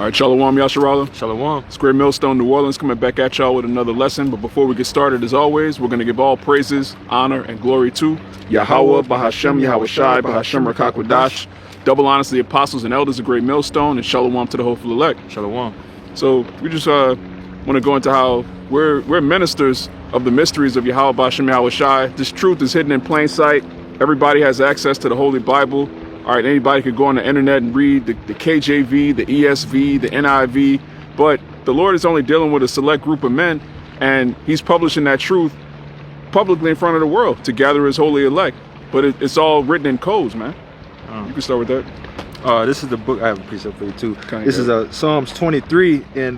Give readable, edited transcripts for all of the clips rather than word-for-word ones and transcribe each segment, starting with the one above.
All right, Shalom, Yasharala. Shalom. Square Millstone, New Orleans, coming back at y'all with another lesson. But before we get started, as always, we're going to give all praises, honor, and glory to Yahweh, Bahashem, Yahweh Shai, Bahashem, Rakakwadash. Double honors to the apostles and elders of Great Millstone, and Shalom to the hopeful elect. Shalom. So we just want to go into how we're ministers of the mysteries of Yahweh, Bahashem, Yahweh Shai. This truth is hidden in plain sight. Everybody has access to the Holy Bible. All right, anybody could go on the internet and read the KJV, the ESV, the NIV, but the Lord is only dealing with a select group of men, and he's publishing that truth publicly in front of the world to gather his holy elect. But it's all written in codes, man. You can start with that. This is the book. I have a precept for you too. This is Psalms 23 and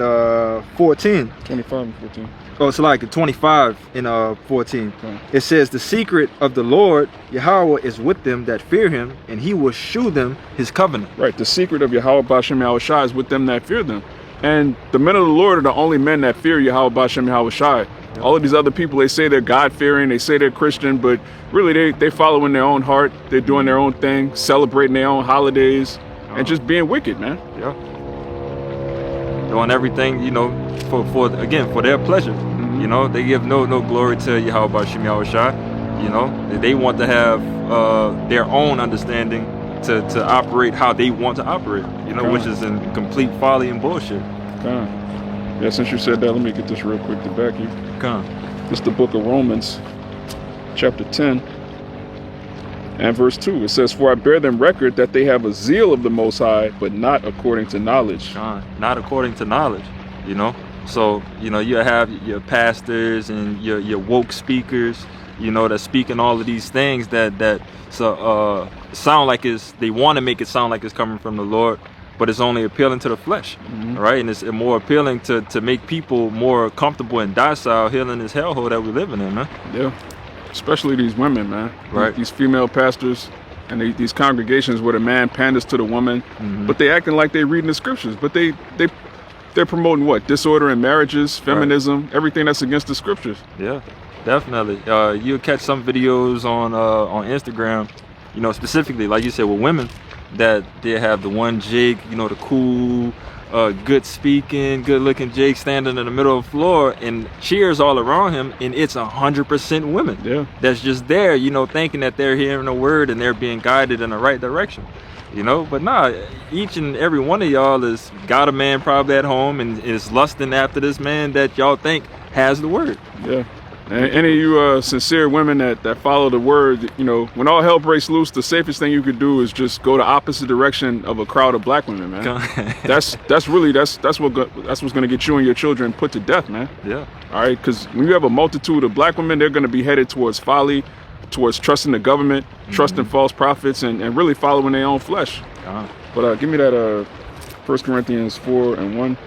14. 25 and 14. Oh, it's like 25 and 14. Okay. It says, "The secret of the Lord Yahweh is with them that fear him, and he will shew them his covenant." Right, the secret of Yahweh, Bahashem, Yahweh Shai is with them that fear them. And the men of the Lord are the only men that fear Yahweh, Bahashem, Yahweh Shai. Yep. All of these other people, they say they're God-fearing, they say they're Christian, but really they follow in their own heart. They're doing their own thing, celebrating their own holidays, and just being wicked, man. Yeah. Doing everything, for their pleasure. You know, they give no glory to Yahweh Bahashem Yahweh Shai. They want to have their own understanding to operate how they want to operate, which is in complete folly and bullshit. Yeah, since you said that, let me get this real quick to back you. It's the book of Romans, chapter 10 and verse 2. It says, "For I bear them record that they have a zeal of the Most High, but not according to knowledge." Not according to knowledge, So, you have your pastors and your woke speakers, that speaking all of these things that sound like they want to make it sound like it's coming from the Lord, but it's only appealing to the flesh, right? And it's more appealing to make people more comfortable and docile here in this hellhole that we're living in, man. Yeah, especially these women, man. Right. These female pastors and these congregations where the man panders to the woman, but they acting like they reading the scriptures, but they're promoting what? Disorder in marriages, feminism, everything that's against the scriptures. Yeah, definitely. You'll catch some videos on Instagram, specifically, like you said, with women, that they have the one Jake, the cool, good speaking, good looking Jake standing in the middle of the floor and cheers all around him, and it's 100% women. Yeah. That's just there, thinking that they're hearing a word and they're being guided in the right direction. But nah, each and every one of y'all has got a man probably at home and is lusting after this man that y'all think has the word. Yeah. And any of you sincere women that follow the word, when all hell breaks loose, the safest thing you could do is just go the opposite direction of a crowd of black women, man. that's what's going to get you and your children put to death, man. Yeah. All right, because when you have a multitude of black women, they're going to be headed towards folly, towards trusting the government, trusting false prophets, and really following their own flesh. But give me that 1 Corinthians 4 and 1.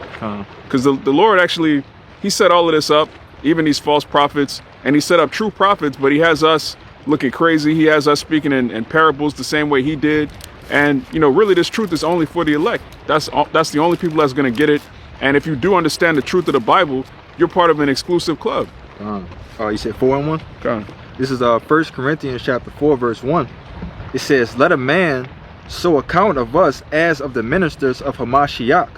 Because the Lord actually, he set all of this up, even these false prophets, and he set up true prophets, but he has us looking crazy. He has us speaking in parables the same way he did. And, really this truth is only for the elect. That's the only people that's going to get it. And if you do understand the truth of the Bible, you're part of an exclusive club. You said 4 and 1? Okay. This is 1 Corinthians chapter 4, verse 1. It says, "Let a man so account of us as of the ministers of Hamashiach,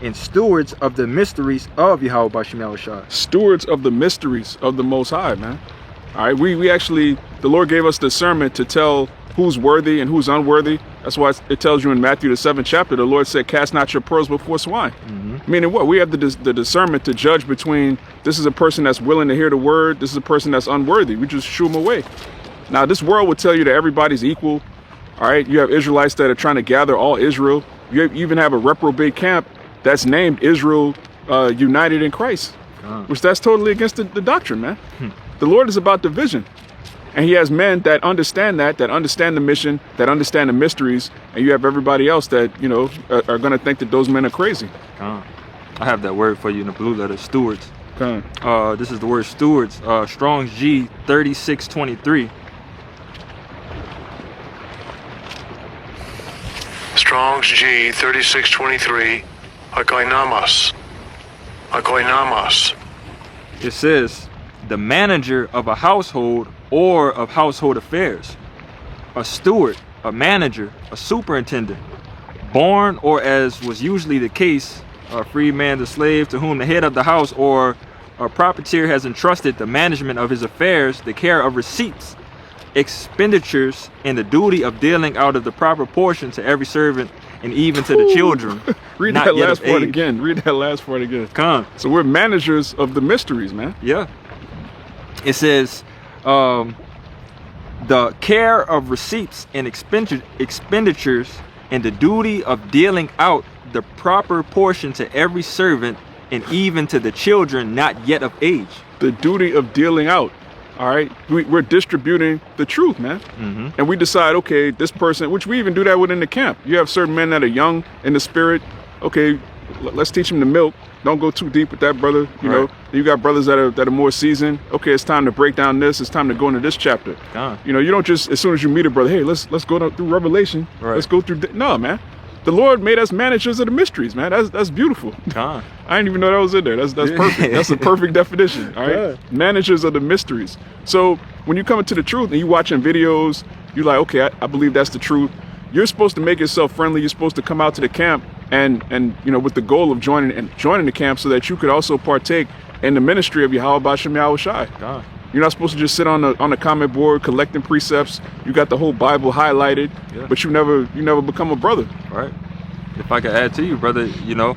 and stewards of the mysteries of Yahweh Bahashem Yahweh Shai." Stewards of the mysteries of the Most High, man. All right, we actually, the Lord gave us discernment to tell who's worthy and who's unworthy. That's why it tells you in Matthew the 7th chapter, the Lord said, "Cast not your pearls before swine." Meaning what? We have the discernment to judge between this is a person that's willing to hear the word, this is a person that's unworthy. We just shoo them away. Now, this world will tell you that everybody's equal. All right, you have Israelites that are trying to gather all Israel. You even have a reprobate camp that's named Israel United in Christ, which that's totally against the doctrine, man. The Lord is about division. And he has men that understand that understand the mission, that understand the mysteries, and you have everybody else that, are going to think that those men are crazy. I have that word for you in the blue letter, stewards. Okay. This is the word stewards, Strong's G 3623. Strong's G 3623, Akoinamos. It says, the manager of a household or of household affairs, a steward, a manager, a superintendent, born, or as was usually the case, a free man to slave, to whom the head of the house or a proprietor has entrusted the management of his affairs, the care of receipts, expenditures, and the duty of dealing out of the proper portion to every servant and even to the children. Read that last part again. Read that last part again. Come. So we're managers of the mysteries, man. Yeah. It says, the care of receipts and expenditures and the duty of dealing out the proper portion to every servant and even to the children not yet of age. The duty of dealing out. All right, we're distributing the truth, man. And we decide, okay, this person, which we even do that within the camp. You have certain men that are young in the spirit. Okay, let's teach them the milk. Don't go too deep with that, brother. You know, you got brothers that are more seasoned. Okay, it's time to break down this. It's time to go into this chapter. You know, you don't just, as soon as you meet a brother, hey, let's go through Revelation. Let's go through. No, man. The Lord made us managers of the mysteries, man. That's beautiful. I didn't even know that was in there. That's perfect. That's a perfect definition. All right, managers of the mysteries. So when you come into the truth and you watching videos, you're like, okay, I believe that's the truth. You're supposed to make yourself friendly. You're supposed to come out to the camp and you know, with the goal of joining the camp so that you could also partake in the ministry of Yahweh B'Shem Yahweh Shai. You're not supposed to just sit on the comment board collecting precepts. You got the whole Bible highlighted, but you never become a brother. Right. If I could add to you, brother, you know,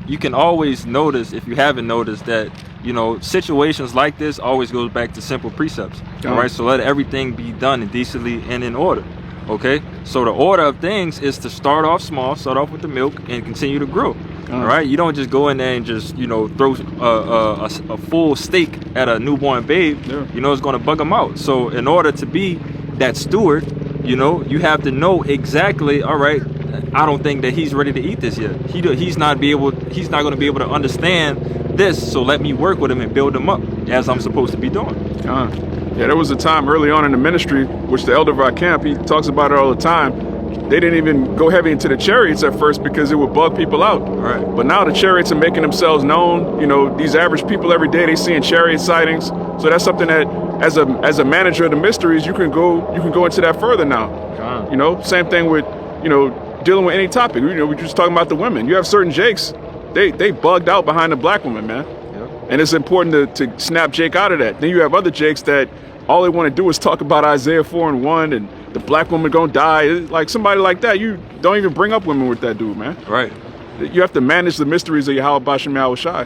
you can always notice, if you haven't noticed, that, you know, situations like this always goes back to simple precepts. All right. So let everything be done decently and in order. Okay. So the order of things is to start off small, start off with the milk, and continue to grow. All right. You don't just go in there and just, you know, throw a full steak at a newborn babe. You know, it's going to bug them out. So in order to be that steward, you know, you have to know exactly, all right, I don't think that he's ready to eat this yet. He's not going to be able to understand this. So let me work with him and build him up as I'm supposed to be doing. Yeah, there was a time early on in the ministry, which the elder of our camp, he talks about it all the time. They didn't even go heavy into the chariots at first because it would bug people out. Right. But now the chariots are making themselves known. You know, these average people every day, they seeing chariot sightings. So that's something that, as a manager of the mysteries, you can go into that further now. You know, same thing with, you know, dealing with any topic. You know, we're just talking about the women. You have certain Jakes, they bugged out behind the black woman, man. And it's important to snap Jake out of that. Then you have other Jakes that all they want to do is talk about Isaiah 4:1 and the black woman gonna die. Like somebody like that, you don't even bring up women with that dude, man. Right. You have to manage the mysteries of Yahweh B'Shem Yahweh Shai.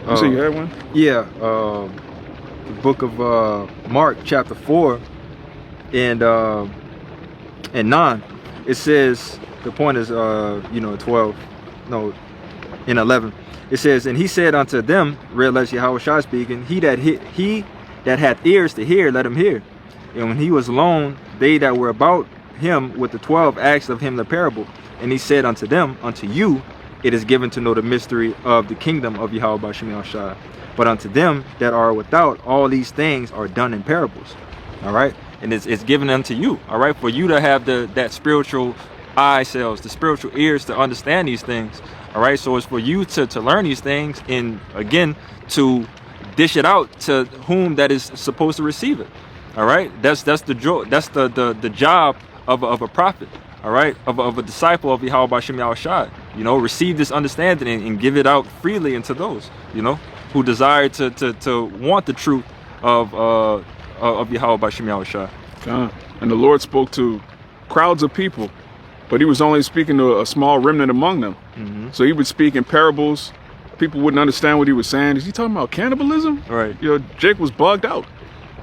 You say you had one? Yeah. The book of Mark, chapter 4 and 9. It says, the point is, you know, 12, no, in 11. It says, and he said unto them, red letters Yahweh Shai speaking, he that hath ears to hear, let him hear. And when he was alone, they that were about him with the 12 asked of him the parable. And he said unto them, unto you it is given to know the mystery of the kingdom of Yahweh B'Shem Yahweh Shai. But unto them that are without, all these things are done in parables. All right. And it's given unto you. All right. For you to have that spiritual eye cells, the spiritual ears to understand these things. All right. So it's for you to learn these things, and again, to dish it out to whom that is supposed to receive it. All right. That's the job of a prophet. All right. Of a disciple of Yahweh B'Shem Yahweh Shai. You know, receive this understanding and give it out freely into those, you know, who desire to want the truth of Yahweh B'Shem Yahweh Shai. And the Lord spoke to crowds of people, but he was only speaking to a small remnant among them. So he would speak in parables. People wouldn't understand what he was saying. Is he talking about cannibalism? Right. You know, Jake was bugged out.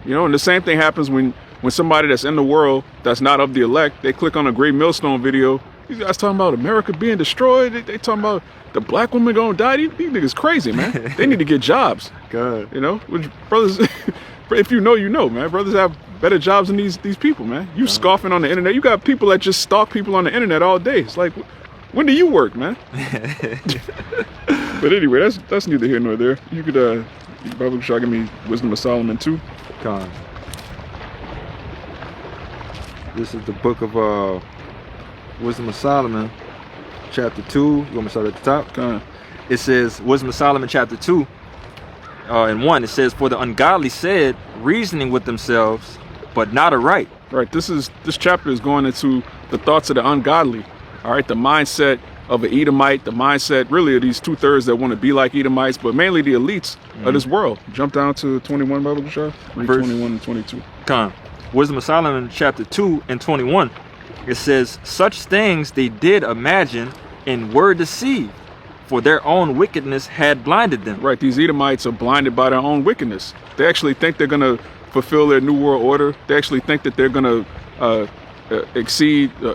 You know, and the same thing happens when somebody that's in the world that's not of the elect, they click on a Great Millstone video. These guys talking about America being destroyed. They talking about the black woman gonna die. These niggas crazy, man. They need to get jobs. God. You know, which brothers, if you know, man. Brothers have better jobs than these people, man. You scoffing on the internet. You got people that just stalk people on the internet all day. It's like, when do you work, man? But anyway, that's neither here nor there. You could probably try to give me Wisdom of Solomon too. Con. This is the book of Wisdom of Solomon, chapter 2. You want me to start at the top? Con. It says, Wisdom of Solomon, chapter 2, and 1. It says, for the ungodly said, reasoning with themselves, but not aright. Right. This chapter is going into the thoughts of the ungodly. All right, the mindset of an Edomite, the mindset really of these 2/3 that want to be like Edomites, but mainly the elites of this world. Jump down to 21, Bible Bashar. Read Verse 21 and 22. Con. Wisdom of Solomon, chapter 2 and 21. It says, such things they did imagine and were deceived, for their own wickedness had blinded them. Right, these Edomites are blinded by their own wickedness. They actually think they're going to fulfill their new world order. They actually think that they're going to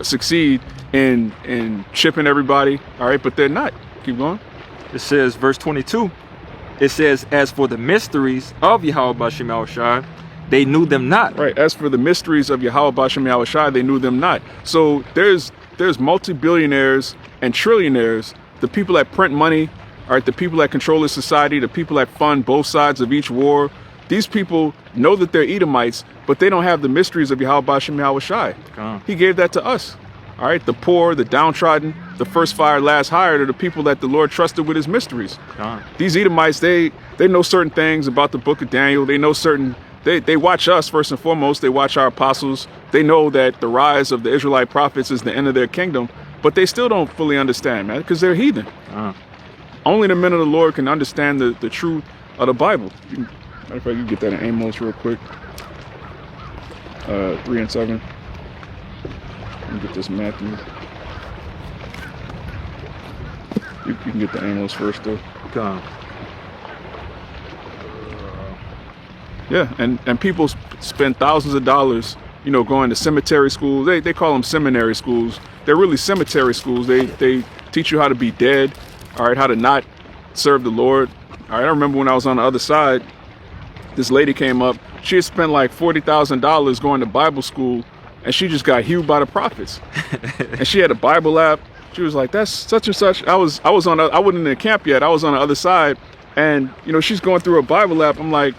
succeed in shipping everybody. All right, but they're not. Keep going. It says, verse 22, it says, as for the mysteries of Yahweh Bashem Yahushai, they knew them not. Right, as for the mysteries of Yahweh Bashem Yahushai, they knew them not. So there's multi-billionaires and trillionaires, the people that print money, all right, the people that control the society, the people that fund both sides of each war. These people know that they're Edomites, but they don't have the mysteries of Yahweh Bashem Yahushai. He gave that to us. All right, the poor, the downtrodden, the first fired, last hired are the people that the Lord trusted with his mysteries. These Edomites, they know certain things about the book of Daniel. They know certain, they watch us first and foremost. They watch our apostles. They know that the rise of the Israelite prophets is the end of their kingdom, but they still don't fully understand, man, because they're heathen. Only the men of the Lord can understand the truth of the Bible. Matter of fact, you can get that in Amos real quick. 3 and 7. Let me get this Matthew. You can get the Amos first, though. Yeah, and people spend thousands of dollars, you know, going to cemetery schools. They call them seminary schools. They're really cemetery schools. They teach you how to be dead, all right, how to not serve the Lord. All right, I remember when I was on the other side, this lady came up. She had spent like $40,000 going to Bible school, and she just got healed by the prophets. And she had a Bible app. She was like, that's such and such. I wasn't in the camp yet. I was on the other side, and you know, she's going through a Bible app. I'm like,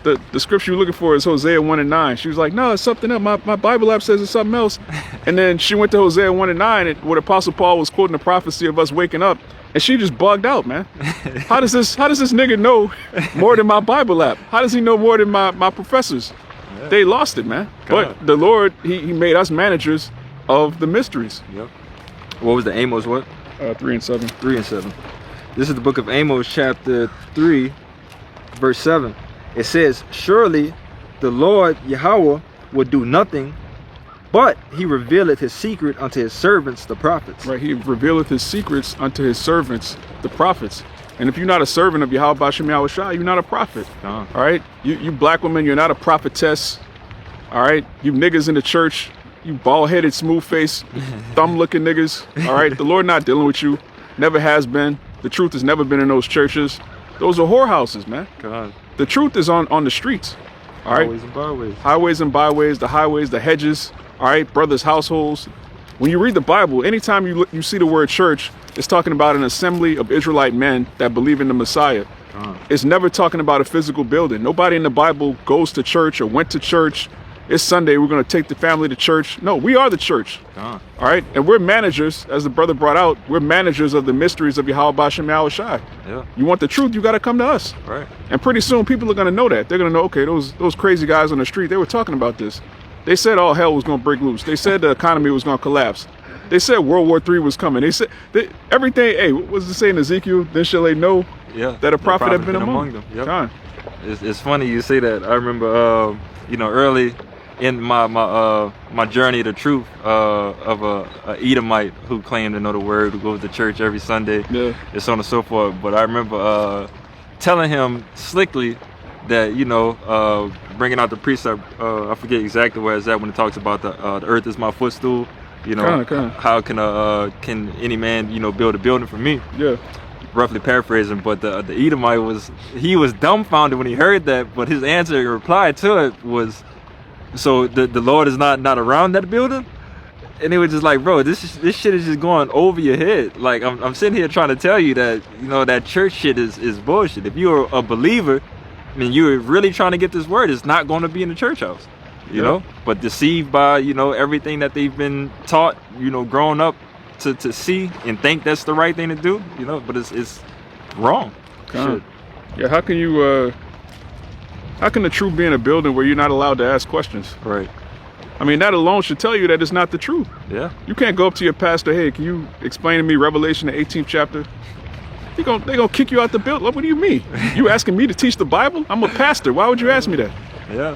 the scripture you're looking for is Hosea 1 and 9. She was like, no, it's something else. My Bible app says it's something else. And then she went to Hosea 1 and 9, where Apostle Paul was quoting the prophecy of us waking up, and she just bugged out, man. How does this nigga know more than my Bible app? How does he know more than my professors? Yeah. They lost it, man. God. But the Lord, he made us managers of the mysteries. Yep. What was the Amos what? 3 and 7. 3 and 7. This is the book of Amos, chapter 3, verse 7. It says, surely the Lord Yahweh will do nothing, but he revealeth his secret unto his servants, the prophets. Right, he revealeth his secrets unto his servants, the prophets. And if you're not a servant of Yahweh Bashem Yahushai, you're not a prophet. All right, you black women, you're not a prophetess. All right, you niggas in the church, you bald-headed, smooth-faced, thumb-looking niggas. All right, the Lord not dealing with you. Never has been. The truth has never been in those churches. Those are whorehouses, man. God. The truth is on the streets. All right, highways and byways. Highways and byways, the highways, the hedges. All right, brothers' households. When you read the Bible, anytime you see the word church, it's talking about an assembly of Israelite men that believe in the Messiah. It's never talking about a physical building. Nobody in the Bible goes to church or went to church. It's Sunday, we're going to take the family to church. No, we are the church. All right, and we're managers, as the brother brought out, we're managers of the mysteries of Yahweh Bashem Yahushai. Yeah. You want the truth, you got to come to us. Right. And pretty soon people are going to know that. They're going to know, okay, those crazy guys on the street, they were talking about this. They said all hell was going to break loose. They said the economy was going to collapse. They said World War III was coming. They said everything. Hey, what was it saying in Ezekiel? Then shall they know that a prophet had been among them. Yep. It's funny you say that. I remember, early in my journey to truth of a Edomite who claimed to know the word, who goes to church every Sunday, and so on and so forth. But I remember telling him slickly that bringing out the precept, I forget exactly where it's at when it talks about the earth is my footstool. How can any man build a building for me? Yeah. Roughly paraphrasing, but the Edomite was dumbfounded when he heard that. But his answer in reply to it was, so the Lord is not around that building. And it was just like, bro, this shit is just going over your head. Like I'm sitting here trying to tell you that that church shit is bullshit. If you're a believer, I mean, you're really trying to get this word, it's not going to be in the church house, you know, but deceived by, everything that they've been taught, growing up to see and think that's the right thing to do, but it's wrong. Shit. Yeah. How can the truth be in a building where you're not allowed to ask questions? Right. I mean, that alone should tell you that it's not the truth. Yeah. You can't go up to your pastor, hey, can you explain to me Revelation, the 18th chapter? They're gonna kick you out the building. What do you mean? You asking me to teach the Bible? I'm a pastor. Why would you ask me that? Yeah.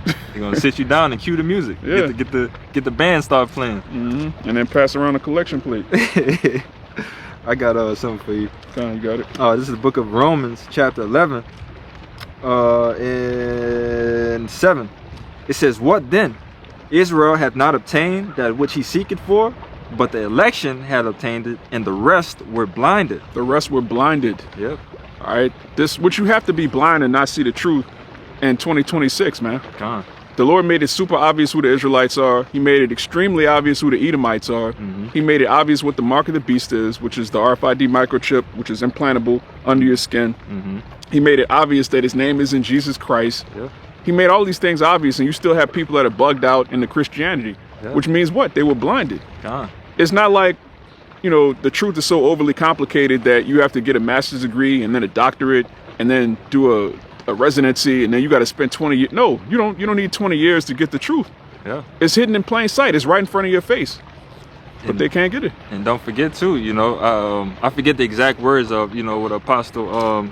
They're gonna sit you down and cue the music. Yeah. Get the band start playing. And then pass around a collection plate. I got something for you. You got it. This is the book of Romans, chapter 11, and 7. It says, "What then? Israel hath not obtained that which he seeketh for, but the election had obtained it, and the rest were blinded." The rest were blinded. Yep. All right. What you have to be blind and not see the truth in 2026, man. Gone. The Lord made it super obvious who the Israelites are. He made it extremely obvious who the Edomites are. He made it obvious what the mark of the beast is, which is the RFID microchip, which is implantable under your skin. He made it obvious that his name isn't Jesus Christ. Yep. He made all these things obvious, and you still have people that are bugged out into Christianity, which means what? They were blinded. Gone. It's not like, you know, the truth is so overly complicated that you have to get a master's degree and then a doctorate and then do a residency and then you got to spend 20 years. No, you don't need 20 years to get the truth. Yeah. It's hidden in plain sight. It's right in front of your face. But they can't get it. And don't forget too, you know, I forget the exact words of, you know, what Apostle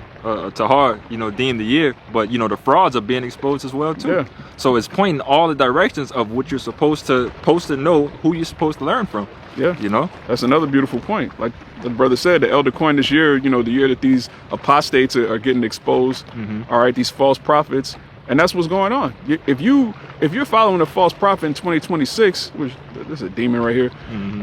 Tahar, you know, deemed the year, but you know, the frauds are being exposed as well too. Yeah. So it's pointing all the directions of what you're supposed to know, who you're supposed to learn from. Yeah. You know? That's another beautiful point. Like the brother said, the elder coined this year, you know, the year that these apostates are getting exposed. All right, these false prophets. And that's what's going on. If you're following a false prophet in 2026, which this is a demon right here.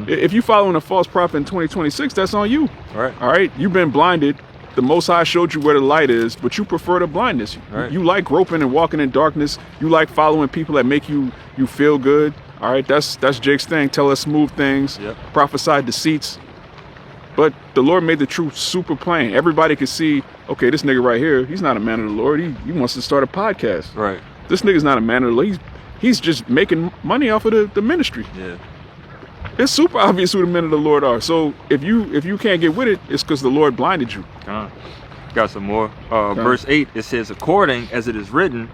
If you're following a false prophet in 2026, that's on you. Right. All right. You've been blinded. The Most High showed you where the light is, but you prefer the blindness. Right. You like groping and walking in darkness. You like following people that make you feel good. All right. That's Jake's thing. Tell us smooth things. Yep. Prophesy deceits. But the Lord made the truth super plain. Everybody could see, okay, this nigga right here, he's not a man of the Lord. He wants to start a podcast. Right. This nigga's not a man of the Lord. He's just making money off of the ministry. Yeah. It's super obvious who the men of the Lord are. So if you can't get with it, it's because the Lord blinded you. Got some more. Verse 8, it says, "According as it is written,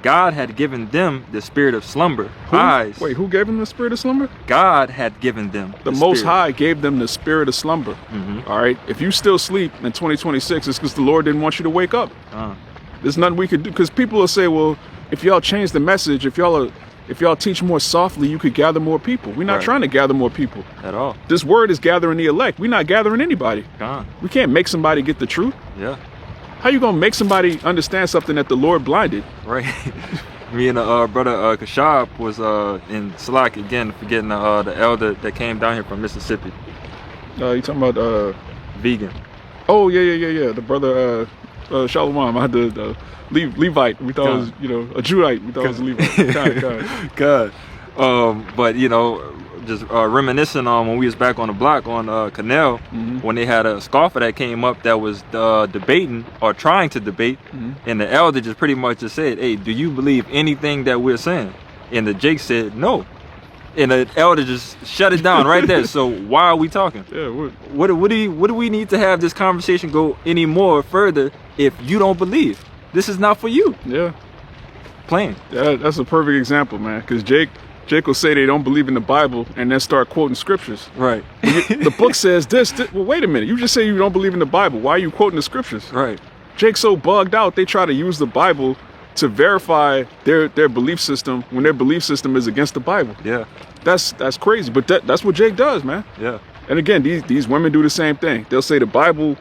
God had given them the spirit of slumber." Eyes. Wait, who gave them the spirit of slumber? God had given them The Most High gave them the spirit of slumber. All right. If you still sleep in 2026, it's because the Lord didn't want you to wake up. There's nothing we could do. Because people will say, well, if y'all change the message, if y'all teach more softly, you could gather more people. We're not trying to gather more people at all. This word is gathering the elect. We're not gathering anybody. We can't make somebody get the truth. Yeah. How you gonna make somebody understand something that the Lord blinded? Right. Me and brother Kashab was in Slack again, forgetting the elder that came down here from Mississippi. You talking about vegan? Oh yeah. The brother Shalom. I had the Levite. We thought it was, you know, a Judite. We thought it was a Levite. God. But you know, just reminiscing on when we was back on the block on Canal, when they had a scoffer that came up that was debating or trying to debate, and the elder just pretty much just said, "Hey, do you believe anything that we're saying?" And the Jake said, "No." And the elder just shut it down right there. So why are we talking? Yeah. What do we need to have this conversation go any more further if you don't believe? This is not for you. Yeah. Plain. Yeah, that's a perfect example, man. Because Jake will say they don't believe in the Bible and then start quoting scriptures. Right. The book says this. Well, wait a minute. You just say you don't believe in the Bible. Why are you quoting the scriptures? Right. Jake's so bugged out, they try to use the Bible to verify their belief system when their belief system is against the Bible. Yeah. That's crazy. But that's what Jake does, man. Yeah. And again, these women do the same thing. They'll say the Bible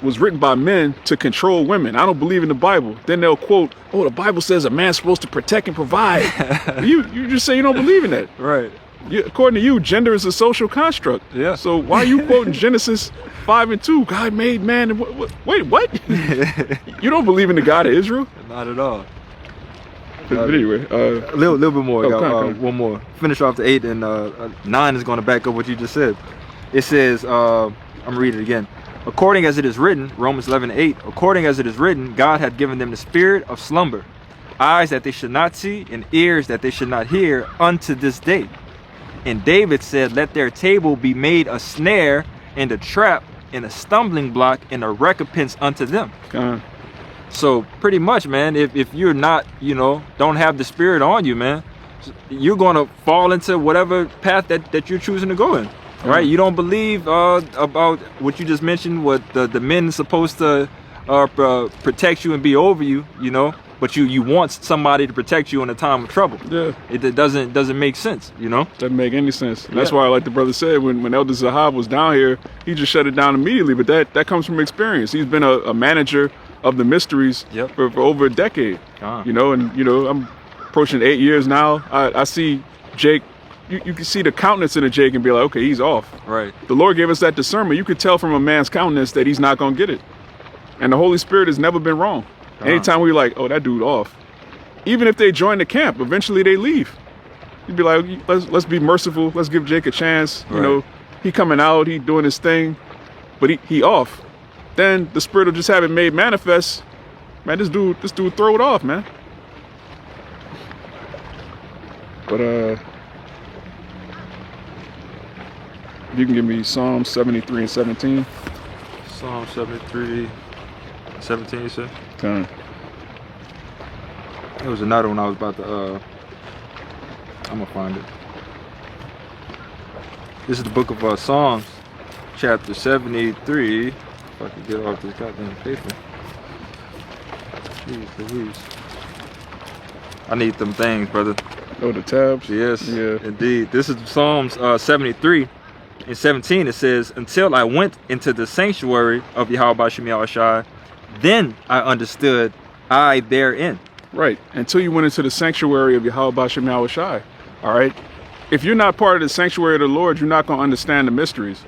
was written by men to control women. I don't believe in the Bible. Then they'll quote, "Oh, the Bible says a man's supposed to protect and provide." you just say you don't believe in that. Right. According to you, gender is a social construct. Yeah. So why are you quoting Genesis 5:2? God made man. Wait, what? You don't believe in the God of Israel? Not at all. But anyway, a little bit more. Oh, Got, one more. Finish off the 8, and 9 is going to back up what you just said. It says, I'm reading it again. "According as it is written," Romans 11:8. "According as it is written, God had given them the spirit of slumber, eyes that they should not see, and ears that they should not hear, unto this day. And David said, let their table be made a snare and a trap and a stumbling block and a recompense unto them." So pretty much, man, if you're not, you know, don't have the spirit on you, man, you're gonna fall into whatever path that you're choosing to go in. Right? You don't believe about what you just mentioned, what the men are supposed to protect you and be over you, you know, but you want somebody to protect you in a time of trouble. Yeah. It doesn't make sense, you know? Doesn't make any sense. That's why, like the brother said, when Elder Zahab was down here, he just shut it down immediately. But that comes from experience. He's been a manager of the mysteries for over a decade. You know, and you know, I'm approaching 8 years now. I see Jake. You can see the countenance in a Jake and be like, okay, he's off. Right. The Lord gave us that discernment. You could tell from a man's countenance that he's not gonna get it. And the Holy Spirit has never been wrong. Anytime we're like, oh, that dude off. Even if they join the camp, eventually they leave. You'd be like, let's be merciful. Let's give Jake a chance. You know, he coming out, he doing his thing, but he off. Then the Spirit will just have it made manifest. Man, this dude throw it off, man. But you can give me Psalm 73 and 17. Psalm 73, 17, you said? Time. It was another one I was about to, I'm gonna find it. This is the book of Psalms, chapter 73. If I can get off this goddamn paper. Jeez Louise. I need them things, brother. Oh, the tabs? Yes, Yeah. indeed. This is Psalms 73 and 17. It says, until I went into the sanctuary of Yahweh Shem Yahushai, then I understood I therein. Right. Until you went into the sanctuary of Yahweh Shem Yahushai. All right. If you're not part of the sanctuary of the Lord, you're not going to understand the mysteries.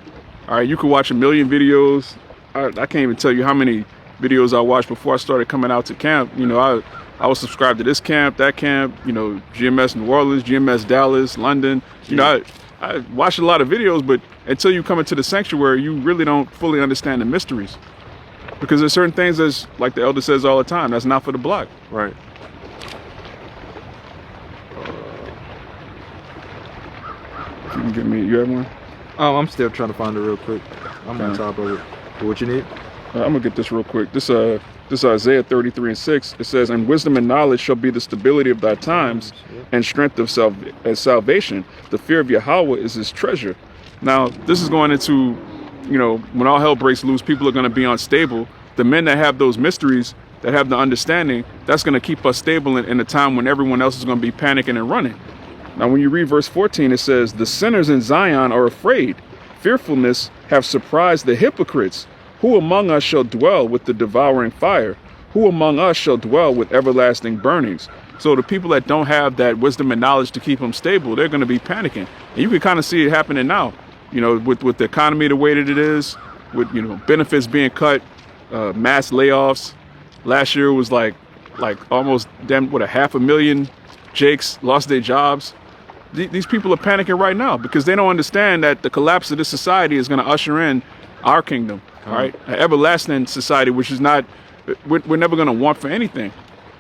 All right. You can watch a million videos. I can't even tell you how many videos I watched before I started coming out to camp. You know, I was subscribed to this camp, that camp, you know, GMS New Orleans, GMS Dallas, London. You know, I watched a lot of videos, but until you come into the sanctuary, you really don't fully understand the mysteries. Because there's certain things that's, like the elder says all the time, that's not for the block. Right. If you can give me, you have one? I'm still trying to find it real quick. I'm on top of it. What you need? I'm gonna get this real quick. This Isaiah 33 and 6. It says, "And wisdom and knowledge shall be the stability of thy times, and strength of salvation. The fear of Yahweh is his treasure." Now, this is going into, you know, when all hell breaks loose, people are going to be unstable. The men that have those mysteries, that have the understanding, that's going to keep us stable in a time when everyone else is going to be panicking and running. Now, when you read verse 14, it says, "The sinners in Zion are afraid. Fearfulness have surprised the hypocrites. Who among us shall dwell with the devouring fire? Who among us shall dwell with everlasting burnings?" So the people that don't have that wisdom and knowledge to keep them stable, they're going to be panicking. And you can kind of see it happening now, you know, with the economy the way that it is, with, you know, benefits being cut, mass layoffs. Last year was like almost damn, 500,000 Jakes lost their jobs. These people are panicking right now because they don't understand that the collapse of this society is going to usher in our kingdom, all right? An everlasting society, which is not, we're never going to want for anything.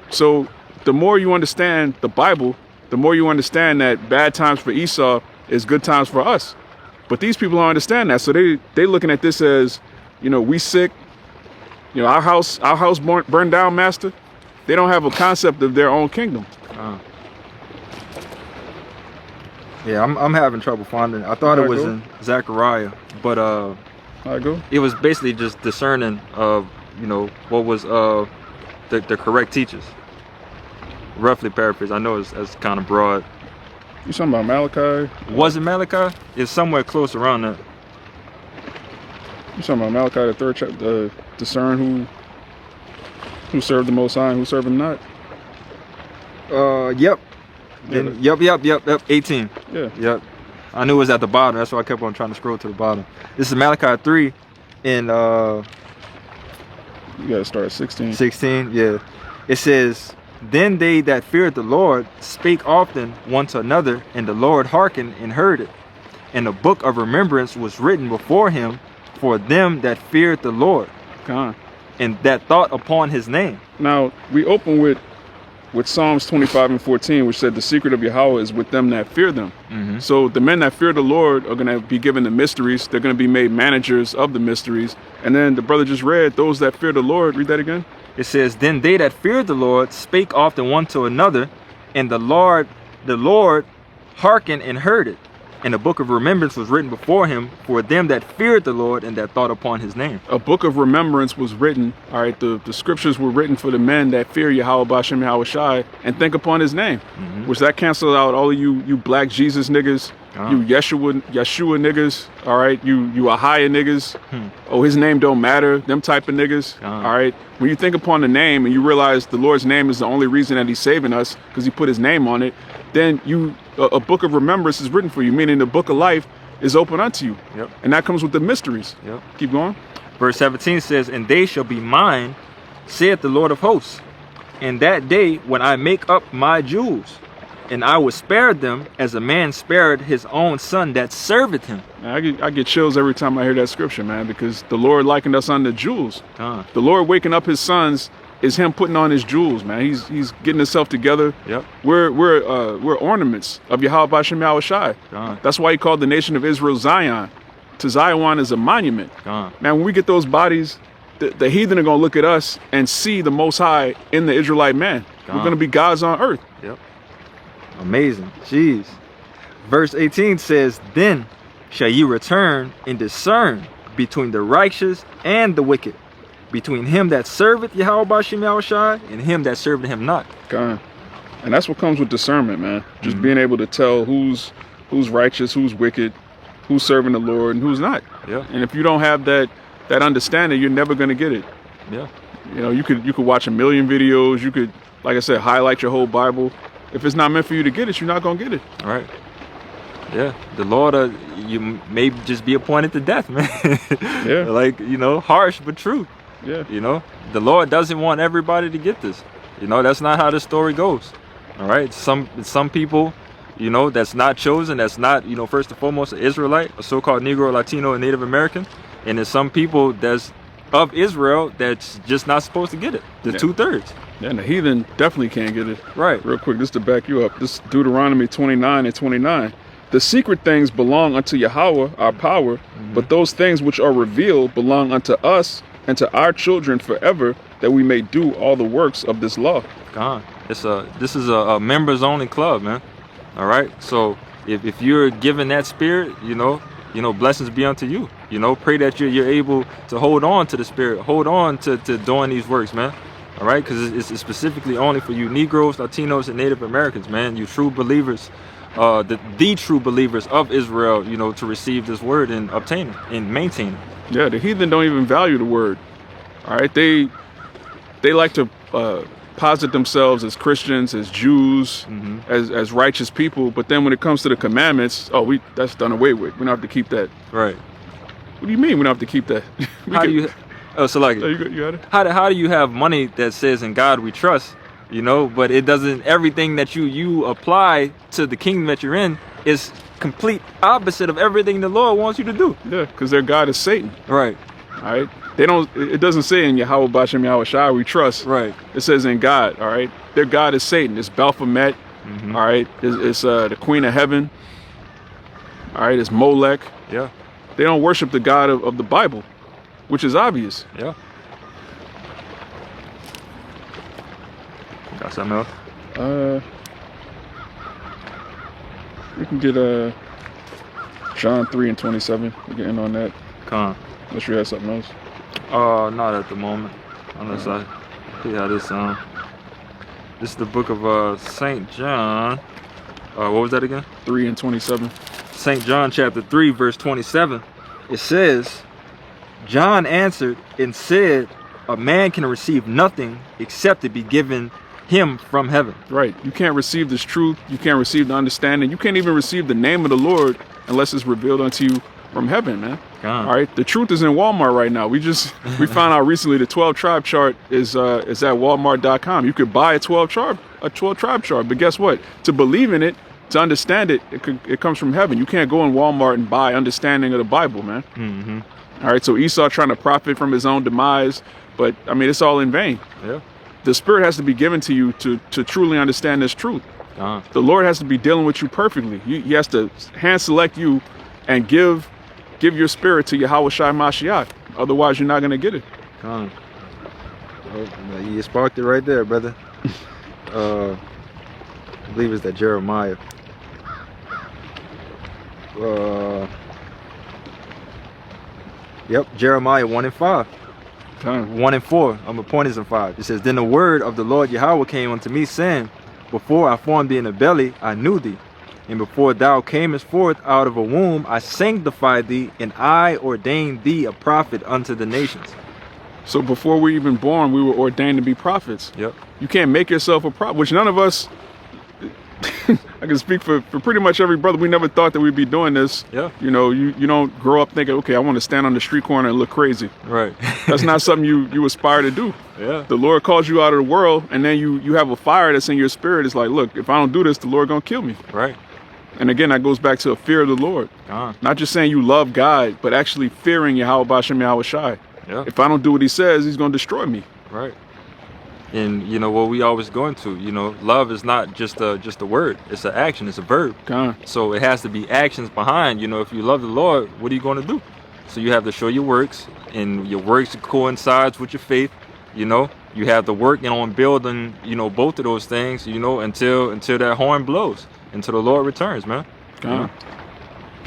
So the more you understand the Bible, the more you understand that bad times for Esau is good times for us. But these people don't understand that. So they looking at this as, you know, we sick, you know, our house burned down, master. They don't have a concept of their own kingdom. Yeah, I'm having trouble finding it. I thought it was in Zechariah, but it was basically just discerning of, you know, what was the correct teachers. Roughly paraphrase. I know it's kind of broad. You talking about Malachi? Was it Malachi? It's somewhere close around that. You talking about Malachi, the 3rd chapter, discern who served the Most High and who served him not? Yep. Yep. 18. Yeah. Yep. I knew it was at the bottom. That's why I kept on trying to scroll to the bottom. This is Malachi 3 in you gotta start at 16. 16, yeah. It says, "Then they that feared the Lord spake often one to another, and the Lord hearkened and heard it. And a book of remembrance was written before him for them that feared the Lord, and that thought upon his name." Now, we open with Psalms 25 and 14, which said the secret of Yahweh is with them that fear them. So the men that fear the Lord are going to be given the mysteries. They're going to be made managers of the mysteries. And then the brother just read, those that fear the Lord. Read that again. It says, "Then they that feared the Lord spake often one to another, and the Lord the Lord hearkened and heard it. And a book of remembrance was written before him for them that feared the Lord and that thought upon his name. A book of remembrance was written. All right, the scriptures were written for the men that fear Yahweh Bashem Yahweh Shai and think upon his name. Which that cancels out all of you black Jesus niggas, you Yeshua niggas, all right, you Ahaya niggas. Oh, his name don't matter, them type of niggas. All right, when you think upon the name and you realize the Lord's name is the only reason that he's saving us because he put his name on it, then a book of remembrance is written for you, meaning the book of life is open unto you. Yep. And that comes with the mysteries. Yep. Keep going. Verse 17 says, and they shall be mine, saith the Lord of hosts, in that day when I make up my jewels, and I will spare them as a man spared his own son that serveth him. Man, I get chills every time I hear that scripture, man, because the Lord likened us unto jewels. The Lord waking up his sons is him putting on his jewels, man. He's getting himself together. Yep. We're ornaments of Yahweh Bashem Yahweh Shai. That's why he called the nation of Israel Zion. To Zion is a monument. Man, when we get those bodies, the heathen are gonna look at us and see the Most High in the Israelite man. We're gonna be gods on earth. Yep. Amazing. Jeez. Verse 18 says, then shall you return and discern between the righteous and the wicked, between him that serveth Yahweh Bashem Yahweh Shai and him that serveth him not. God. And that's what comes with discernment, man. Just being able to tell who's righteous, who's wicked, who's serving the Lord, and who's not. Yeah. And if you don't have that understanding, you're never gonna get it. Yeah. You know, you could watch a million videos. You could, like I said, highlight your whole Bible. If it's not meant for you to get it, you're not gonna get it. All right. Yeah. The Lord, you may just be appointed to death, man. Yeah. Like, you know, harsh but true. Yeah. You know, the Lord doesn't want everybody to get this. You know, that's not how the story goes. All right. Some people, you know, that's not chosen, that's not, you know, first and foremost, an Israelite, a so-called Negro, Latino, and Native American. And there's some people that's of Israel that's just not supposed to get it. The 2/3. Yeah, and the heathen definitely can't get it. Right. Real quick, just to back you up. This Deuteronomy 29 and 29. The secret things belong unto Yahweh, our power, but those things which are revealed belong unto us and to our children forever, that we may do all the works of this law. God, this is a members only club, man. All right. So if you're given that spirit, you know, blessings be unto you. You know, pray that you're able to hold on to the spirit, hold on to doing these works, man. All right, because it's specifically only for you Negroes, Latinos, and Native Americans, man. You true believers, the true believers of Israel, you know, to receive this word and obtain it and maintain it. Yeah, the heathen don't even value the word. All right, they like to posit themselves as Christians, as Jews, as righteous people. But then when it comes to the commandments, that's done away with. We don't have to keep that. Right. What do you mean we don't have to keep that? How do you? Oh, so like, you got it. How do you have money that says in God we trust? You know, but it doesn't. Everything that you apply to the kingdom that you're in is complete opposite of everything the Lord wants you to do. Yeah, because their God is Satan. Right. All right. They don't. It doesn't say in Yahweh Bashem Yahweh Shai we trust. Right. It says in God. All right. Their God is Satan. It's Baphomet. All right. It's the Queen of Heaven. All right. It's Molech. Yeah. They don't worship the God of the Bible, which is obvious. Yeah. Got something else? We can get John 3 and 27. We're getting on that. Come. Unless you have something else. Not at the moment. Unless I see how this sounds. This is the book of St. John. What was that again? 3 and 27. St. John chapter 3 verse 27. It says, John answered and said, a man can receive nothing except it be given him from heaven. Right. You can't receive this truth. You can't receive the understanding. You can't even receive the name of the Lord unless it's revealed unto you from heaven, man. God. All right. The truth is in Walmart right now. We found out recently the 12 tribe chart is at walmart.com. You could buy a 12 tribe chart, but guess what? To believe in it, to understand it, it comes from heaven. You can't go in Walmart and buy understanding of the Bible, man. All right. So Esau trying to profit from his own demise, but I mean, it's all in vain. Yeah. The Spirit has to be given to you to truly understand this truth. The Lord has to be dealing with you perfectly. He has to hand select you and give your spirit to Yahweh Shai Mashiach. Otherwise, you're not going to get it. You sparked it right there, brother. I believe it's that Jeremiah. Yep, Jeremiah 1 and 5. 1 and 4. My point is in 5. It says, "Then the word of the Lord Yahweh came unto me, saying, Before I formed thee in the belly, I knew thee. And before thou camest forth out of a womb, I sanctified thee, and I ordained thee a prophet unto the nations." So before we were even born, we were ordained to be prophets. Yep. You can't make yourself a prophet, which none of us, I can speak for pretty much every brother. We never thought that we'd be doing this. Yeah. You know, you don't grow up thinking, okay, I want to stand on the street corner and look crazy. Right. That's not something you aspire to do. Yeah. The Lord calls you out of the world, and then you have a fire that's in your spirit. It's like, look, if I don't do this, the Lord gonna kill me. Right. And again, that goes back to a fear of the Lord. Not just saying you love God, but actually fearing Yahweh Bashem Yahweh Shai. Yeah. If I don't do what he says, he's gonna destroy me. Right. And you know what we always go into, you know, love is not just a word, it's an action, it's a verb. So it has to be actions behind. You know, if you love the Lord, what are you going to do? So you have to show your works, and your works coincides with your faith. You know, you have to work on building, you know, both of those things, you know, until that horn blows, until the Lord returns, man. You know?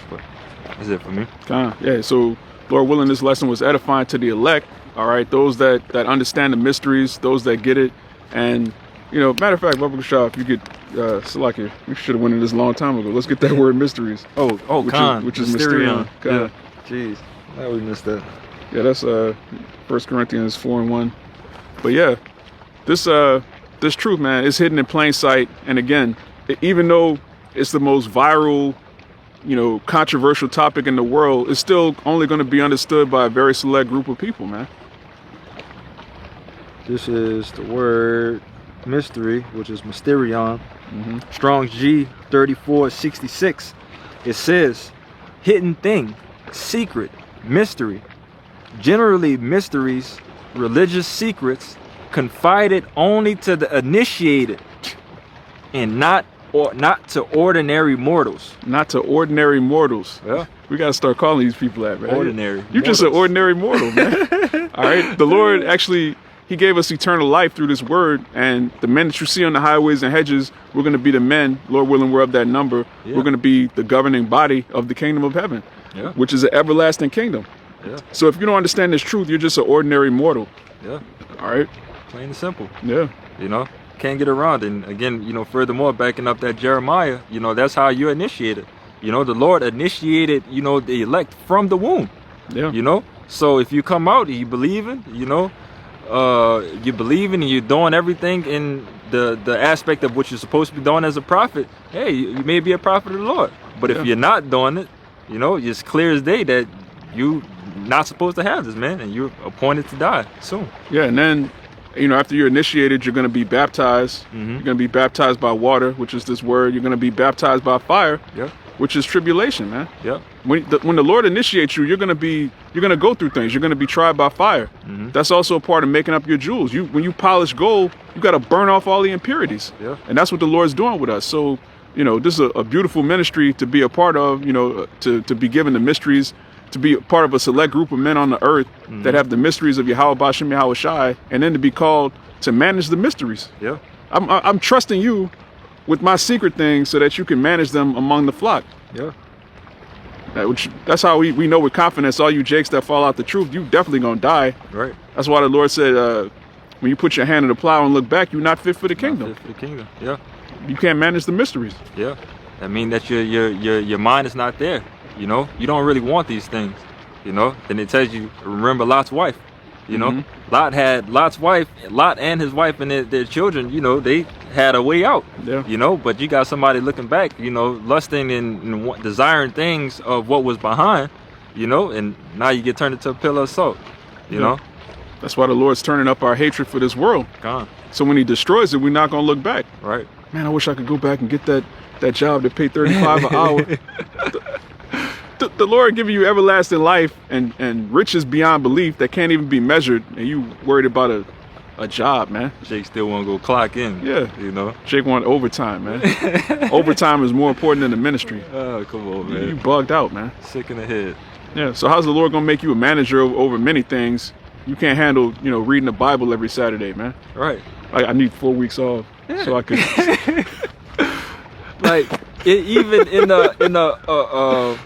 But that's it for me. Yeah, so Lord willing, this lesson was edifying to the elect. All right, those that understand the mysteries, those that get it. And, you know, matter of fact, Baba Shah, if you could, Salaki, we should have went in this a long time ago. Let's get that word mysteries. Which is Mysterion. Yeah. Jeez, now we missed that. Yeah, that's 1 Corinthians 4 and 1. But yeah, this truth, man, is hidden in plain sight. And again, even though it's the most viral, you know, controversial topic in the world, it's still only going to be understood by a very select group of people, man. This is the word mystery, which is Mysterion. Strong's G 3466. It says, hidden thing, secret, mystery. Generally mysteries, religious secrets, confided only to the initiated, and not to ordinary mortals. Not to ordinary mortals. Yeah. We got to start calling these people that, man. Ordinary. You're just an ordinary mortal, man. All right. The Lord actually, he gave us eternal life through this word. And the men that you see on the highways and hedges, we're going to be the men, Lord willing, we're of that number. Yeah. We're going to be the governing body of the kingdom of heaven, which is an everlasting kingdom. Yeah. So if you don't understand this truth, you're just an ordinary mortal. Yeah. All right. Plain and simple. Yeah. You know, can't get around. And again, you know, furthermore, backing up that Jeremiah, you know, that's how you initiated. You know, the Lord initiated, you know, the elect from the womb. Yeah. You know, so if you come out and you believing, you know, you believing and you're doing everything in the aspect of what you're supposed to be doing as a prophet, hey, you may be a prophet of the Lord. But if you're not doing it, you know, it's clear as day that you not supposed to have this, man, and you're appointed to die soon. Yeah, and then, you know, after you're initiated, you're going to be baptized. You're going to be baptized by water, which is this word. You're going to be baptized by fire, which is tribulation, man. When the Lord initiates you, you're going to go through things. You're going to be tried by fire. That's also a part of making up your jewels. When you polish gold, you got to burn off all the impurities. And that's what the Lord's doing with us. So, you know, this is a beautiful ministry to be a part of, you know, to be given the mysteries, to be a part of a select group of men on the earth that have the mysteries of Yahweh Bashem Yahweh Shai, and then to be called to manage the mysteries. I'm trusting you with my secret things so that you can manage them among the flock. That's how we know with confidence, all you jakes that fall out the truth, you definitely gonna die. Right. That's why the Lord said, when you put your hand in the plow and look back, you're not fit for the kingdom. Not fit for the kingdom. Yeah. You can't manage the mysteries. Yeah. I mean that your mind is not there. You know, you don't really want these things, you know. Then it tells you, remember Lot's wife, you know. Lot and his wife and their children, you know, they had a way out, you know. But you got somebody looking back, you know, lusting and desiring things of what was behind, you know, and now you get turned into a pillar of salt, you know. That's why the Lord's turning up our hatred for this world. So when he destroys it, we're not going to look back. Right. Man, I wish I could go back and get that job that paid $35 an hour. The Lord giving you everlasting life and riches beyond belief that can't even be measured, and you worried about a job, man. Jake still want to go clock in. Yeah. You know. Jake want overtime, man. Overtime is more important than the ministry. Oh, come on, man. You bugged out, man. Sick in the head. Yeah. So how's the Lord gonna make you a manager over many things? You can't handle, you know, reading the Bible every Saturday, man. Right. I need 4 weeks off so I could Like even in the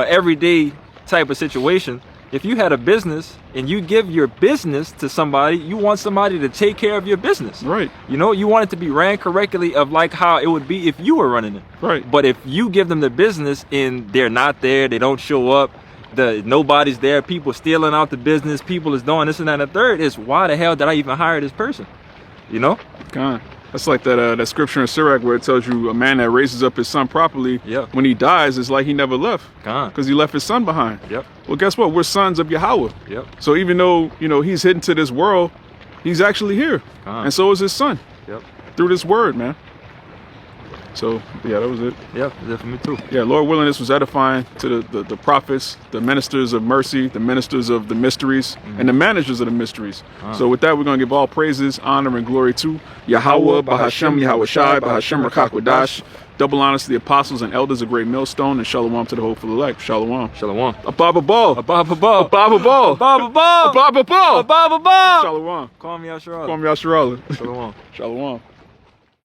everyday type of situation, if you had a business and you give your business to somebody, you want somebody to take care of your business. Right. You know, you want it to be ran correctly, of like how it would be if you were running it. Right. But if you give them the business and they're not there, they don't show up, nobody's there, people stealing out the business, people is doing this and that and the third, is why the hell did I even hire this person? You know? God. That's like that scripture in Sirach where it tells you a man that raises up his son properly, Yep. when he dies, it's like he never left. God. Because he left his son behind. Yep. Well, guess what? We're sons of Yahweh. Yep. So even though, he's hidden to this world, he's actually here. God. And so is his son. Yep. Through this word, man. So, yeah, that was it. Yep. That's for me too. Yeah, Lord willing, this was edifying to the prophets, the ministers of mercy, the ministers of the mysteries, and the managers of the mysteries. So with that, we're going to give all praises, honor, and glory to Yahweh, Bahashem, Yahweh Shai, Bahashem, Rakak Wadash. Double honors to the apostles and elders of Great Millstone, and shalom to the hopeful elect. Shalom. Shalom. Ababa Ball. Ababa Ball. Ababa Ball. Ababa Ball. Ababa Ball. Ababa Ball. Shalom. Call me Yasharala. Kwame Yasharala. Shalom. Shalom.